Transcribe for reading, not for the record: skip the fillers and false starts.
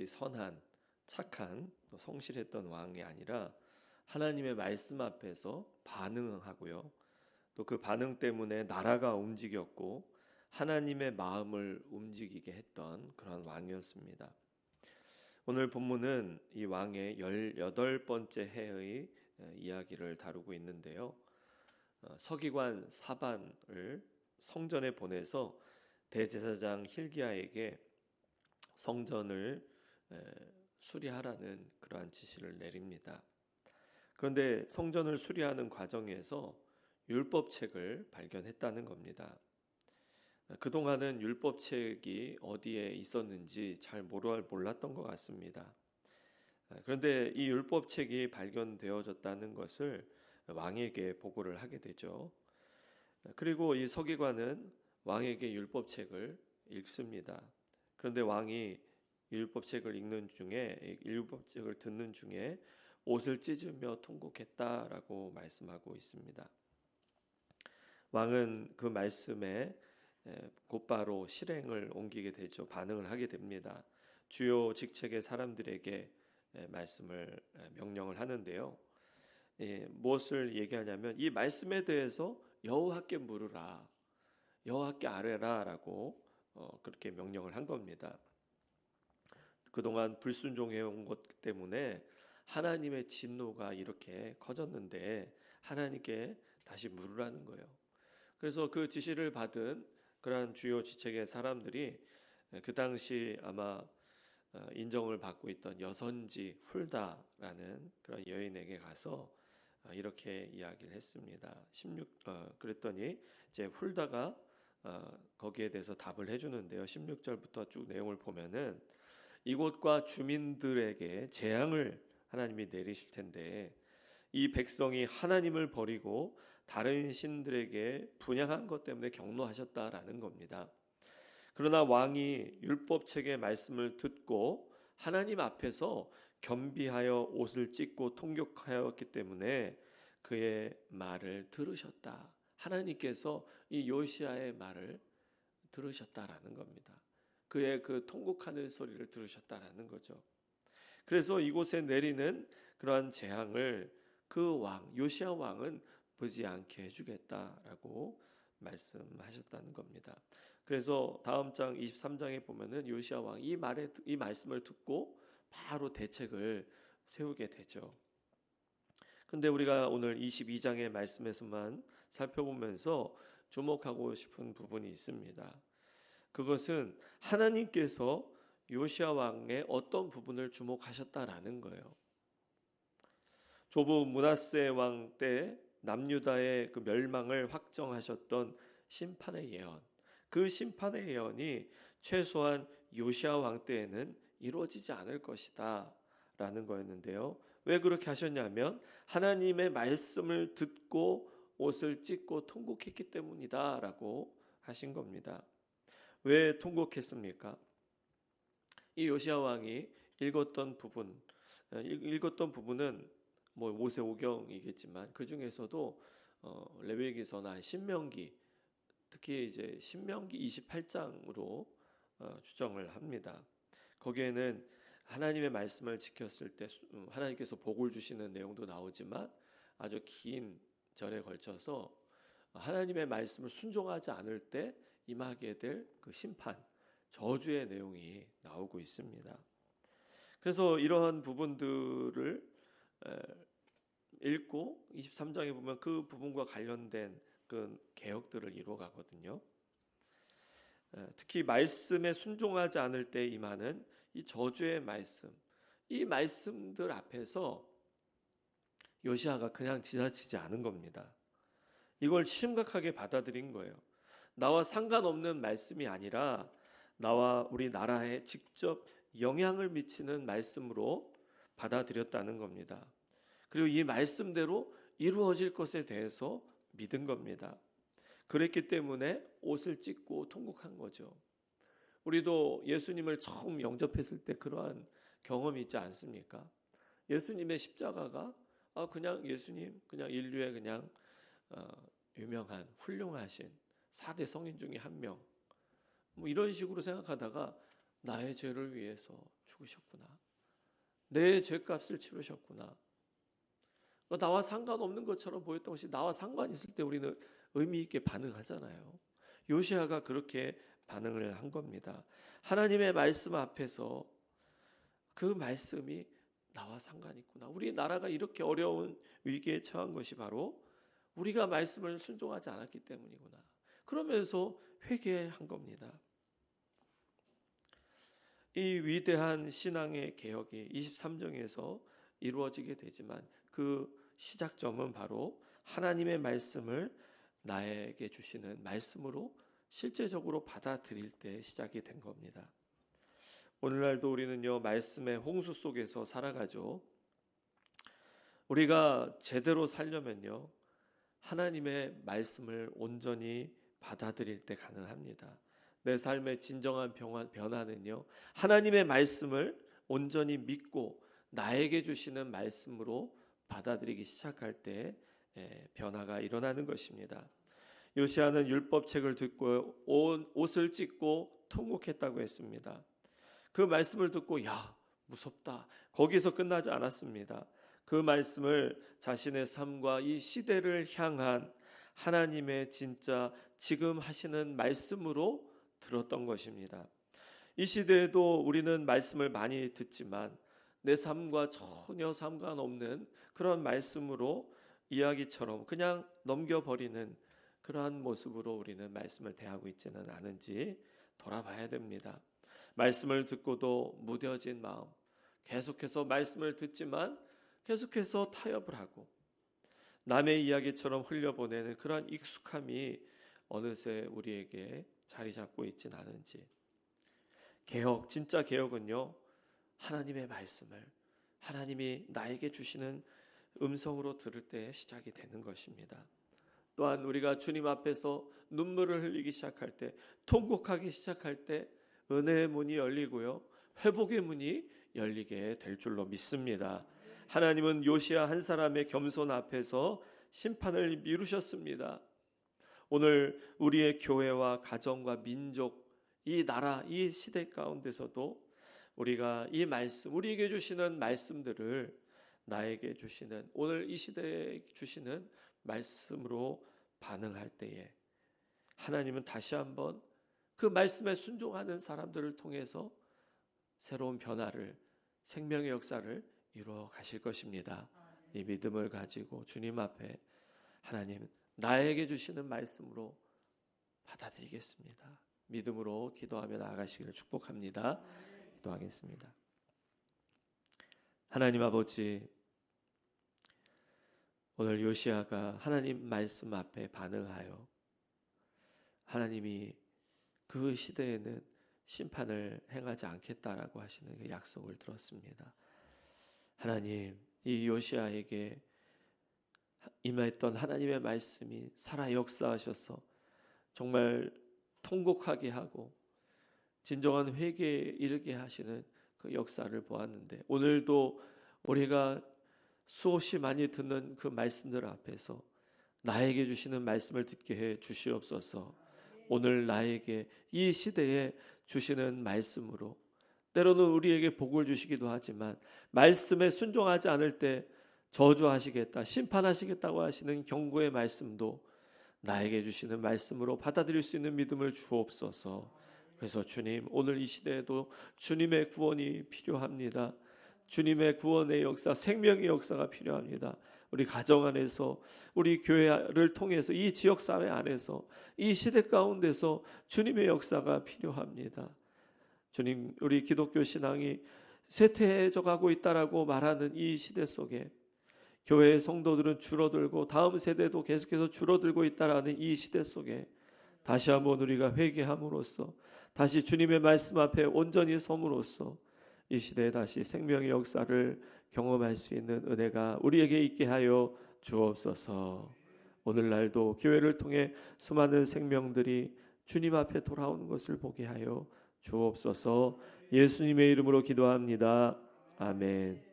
선한, 착한, 또 성실했던 왕이 아니라 하나님의 말씀 앞에서 반응하고요. 또 그 반응 때문에 나라가 움직였고 하나님의 마음을 움직이게 했던 그런 왕이었습니다. 오늘 본문은 이 왕의 18번째 해의 이야기를 다루고 있는데요. 서기관 사반을 성전에 보내서 대제사장 hilki야에게 성전을 수리하라는 그러한 지시를 내립니다. 그런데 성전을 수리하는 과정에서 율법책을 발견했다는 겁니다. 그동안은 율법책이 어디에 있었는지 잘 몰랐던 것 같습니다. 그런데 이 율법책이 발견되어졌다는 것을 왕에게 보고를 하게 되죠. 그리고 이 서기관은 왕에게 율법책을 읽습니다. 그런데 왕이 율법책을 듣는 중에 옷을 찢으며 통곡했다라고 말씀하고 있습니다. 왕은 그 말씀에 곧바로 실행을 옮기게 되죠. 반응을 하게 됩니다. 주요 직책의 사람들에게 명령을 하는데요. 무엇을 얘기하냐면 이 말씀에 대해서 여호와께 물으라, 여호와께 아뢰라라고 그렇게 명령을 한 겁니다. 그동안 불순종해 온 것 때문에 하나님의 진노가 이렇게 커졌는데 하나님께 다시 물으라는 거예요. 그래서 그 지시를 받은 그러한 주요 지책의 사람들이 그 당시 아마 인정을 받고 있던 여선지 훌다라는 그런 여인에게 가서 이렇게 이야기를 했습니다. 그랬더니 이제 훌다가 거기에 대해서 답을 해주는데요. 16절부터 쭉 내용을 보면은 이곳과 주민들에게 재앙을 하나님이 내리실 텐데 이 백성이 하나님을 버리고 다른 신들에게 분향한 것 때문에 경노하셨다라는 겁니다. 그러나 왕이 율법책의 말씀을 듣고 하나님 앞에서 겸비하여 옷을 찢고 통곡하였기 때문에 그의 말을 들으셨다. 하나님께서 이 요시야의 말을 들으셨다라는 겁니다. 그의 그 통곡하는 소리를 들으셨다라는 거죠. 그래서 이곳에 내리는 그러한 재앙을 그 왕, 요시야 왕은 보지 않게 해주겠다라고 말씀하셨다는 겁니다. 그래서 다음 장 23장에 보면은 요시야 왕 이 말씀을 듣고 바로 대책을 세우게 되죠. 근데 우리가 오늘 22장의 말씀에서만 살펴보면서 주목하고 싶은 부분이 있습니다. 그것은 하나님께서 요시야 왕의 어떤 부분을 주목하셨다라는 거예요. 조부 므낫세 왕 때 남유다의 그 멸망을 확정하셨던 심판의 예언. 그 심판의 예언이 최소한 요시야 왕 때에는 이루어지지 않을 것이다 라는 거였는데요. 왜 그렇게 하셨냐면 하나님의 말씀을 듣고 옷을 찢고 통곡했기 때문이다 라고 하신 겁니다. 왜 통곡했습니까? 이 요시야 왕이 읽었던 부분은 뭐 모세오경이겠지만 그 중에서도 레위기서나 신명기, 특히 이제 신명기 28장으로 추정을 합니다. 거기에는 하나님의 말씀을 지켰을 때 하나님께서 복을 주시는 내용도 나오지만 아주 긴 절에 걸쳐서 하나님의 말씀을 순종하지 않을 때 임하게 될 그 심판, 저주의 내용이 나오고 있습니다. 그래서 이러한 부분들을 읽고 23장에 보면 그 부분과 관련된 그 개혁들을 이루어가거든요. 특히 말씀에 순종하지 않을 때 임하는 이 저주의 말씀, 이 말씀들 앞에서 요시야가 그냥 지나치지 않은 겁니다. 이걸 심각하게 받아들인 거예요. 나와 상관없는 말씀이 아니라 나와 우리 나라에 직접 영향을 미치는 말씀으로 받아들였다는 겁니다. 그리고 이 말씀대로 이루어질 것에 대해서 믿은 겁니다. 그랬기 때문에 옷을 찢고 통곡한 거죠. 우리도 예수님을 처음 영접했을 때 그러한 경험이 있지 않습니까? 예수님의 십자가가 그냥 예수님, 그냥 인류의 그냥 유명한 훌륭하신 4대 성인 중에 한 명, 뭐 이런 식으로 생각하다가 나의 죄를 위해서 죽으셨구나. 내 죄값을 치르셨구나. 나와 상관없는 것처럼 보였던 것이 나와 상관 있을 때 우리는 의미 있게 반응하잖아요. 요시아가 그렇게 반응을 한 겁니다. 하나님의 말씀 앞에서 그 말씀이 나와 상관이 있구나. 우리 나라가 이렇게 어려운 위기에 처한 것이 바로 우리가 말씀을 순종하지 않았기 때문이구나. 그러면서 회개한 겁니다. 이 위대한 신앙의 개혁이 23장에서 이루어지게 되지만 그 시작점은 바로 하나님의 말씀을 나에게 주시는 말씀으로 실제적으로 받아들일 때 시작이 된 겁니다. 오늘날도 우리는요, 말씀의 홍수 속에서 살아가죠. 우리가 제대로 살려면요, 하나님의 말씀을 온전히 받아들일 때 가능합니다. 내 삶의 진정한 변화는요, 하나님의 말씀을 온전히 믿고 나에게 주시는 말씀으로 받아들이기 시작할 때 변화가 일어나는 것입니다. 요시아는 율법책을 듣고 옷을 찢고 통곡했다고 했습니다. 그 말씀을 듣고 야, 무섭다. 거기서 끝나지 않았습니다. 그 말씀을 자신의 삶과 이 시대를 향한 하나님의 진짜 지금 하시는 말씀으로 들었던 것입니다. 이 시대에도 우리는 말씀을 많이 듣지만 내 삶과 전혀 상관없는 그런 말씀으로 이야기처럼 그냥 넘겨버리는 그러한 모습으로 우리는 말씀을 대하고 있지는 않은지 돌아봐야 됩니다. 말씀을 듣고도 무뎌진 마음, 계속해서 말씀을 듣지만 계속해서 타협을 하고 남의 이야기처럼 흘려보내는 그러한 익숙함이 어느새 우리에게 자리 잡고 있진 않은지. 개혁, 진짜 개혁은요, 하나님의 말씀을 하나님이 나에게 주시는 음성으로 들을 때 시작이 되는 것입니다. 또한 우리가 주님 앞에서 눈물을 흘리기 시작할 때, 통곡하기 시작할 때 은혜의 문이 열리고요, 회복의 문이 열리게 될 줄로 믿습니다. 하나님은 요시아 한 사람의 겸손 앞에서 심판을 미루셨습니다. 오늘 우리의 교회와 가정과 민족, 이 나라, 이 시대 가운데서도 우리가 이 말씀, 우리에게 주시는 말씀들을 나에게 주시는, 오늘 이 시대에 주시는 말씀으로 반응할 때에 하나님은 다시 한번 그 말씀에 순종하는 사람들을 통해서 새로운 변화를, 생명의 역사를 이루어 가실 것입니다. 이 믿음을 가지고 주님 앞에 하나님 나에게 주시는 말씀으로 받아들이겠습니다. 믿음으로 기도하며 나아가시기를 축복합니다. 기도하겠습니다. 하나님 아버지, 오늘 요시아가 하나님 말씀 앞에 반응하여 하나님이 그 시대에는 심판을 행하지 않겠다라고 하시는 그 약속을 들었습니다. 하나님, 이 요시아에게 임했던 하나님의 말씀이 살아 역사하셔서 정말 통곡하게 하고 진정한 회개에 이르게 하시는 그 역사를 보았는데, 오늘도 우리가 수없이 많이 듣는 그 말씀들 앞에서 나에게 주시는 말씀을 듣게 해 주시옵소서. 오늘 나에게 이 시대에 주시는 말씀으로, 때로는 우리에게 복을 주시기도 하지만 말씀에 순종하지 않을 때 저주하시겠다, 심판하시겠다고 하시는 경고의 말씀도 나에게 주시는 말씀으로 받아들일 수 있는 믿음을 주옵소서. 그래서 주님, 오늘 이 시대에도 주님의 구원이 필요합니다. 주님의 구원의 역사, 생명의 역사가 필요합니다. 우리 가정 안에서, 우리 교회를 통해서, 이 지역사회 안에서, 이 시대 가운데서 주님의 역사가 필요합니다. 주님, 우리 기독교 신앙이 쇠퇴해져 가고 있다라고 말하는 이 시대 속에 교회의 성도들은 줄어들고 다음 세대도 계속해서 줄어들고 있다라는 이 시대 속에 다시 한번 우리가 회개함으로써, 다시 주님의 말씀 앞에 온전히 섬으로써 이 시대에 다시 생명의 역사를 경험할 수 있는 은혜가 우리에게 있게 하여 주옵소서. 오늘날도 교회를 통해 수많은 생명들이 주님 앞에 돌아오는 것을 보게 하여 주옵소서. 예수님의 이름으로 기도합니다. 아멘.